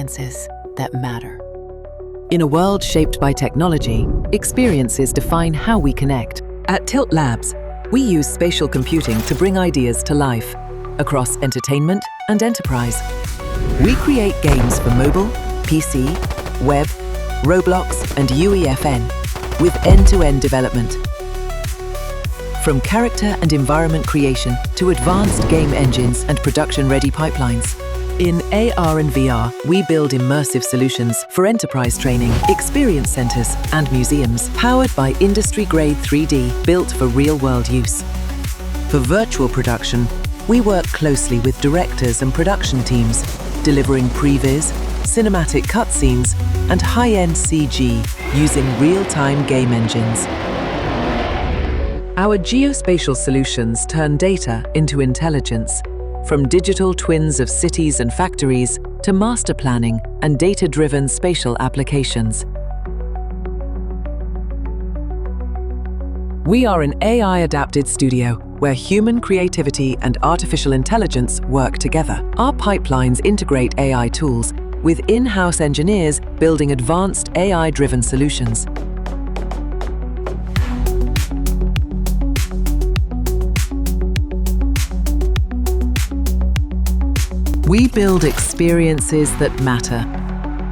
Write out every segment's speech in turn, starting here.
experiences that matter. In a world shaped by technology, experiences define how we connect. At Tiltlabs, we use spatial computing to bring ideas to life across entertainment and enterprise. We create games for mobile, PC, web, Roblox, and UEFN with end-to-end development. From character and environment creation to advanced game engines and production-ready pipelines. In AR and VR, we build immersive solutions for enterprise training, experience centers, and museums, powered by industry-grade 3D built for real-world use. For virtual production, we work closely with directors and production teams, delivering previs, cinematic cutscenes, and high-end CG using real-time game engines. Our geospatial solutions turn data into intelligence, from digital twins of cities and factories to master planning and data-driven spatial applications. We are an AI-adapted studio where human creativity and artificial intelligence work together. Our pipelines integrate AI tools with in-house engineers building advanced AI-driven solutions. We build experiences that matter.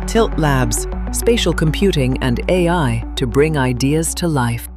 Tiltlabs, spatial computing and AI to bring ideas to life.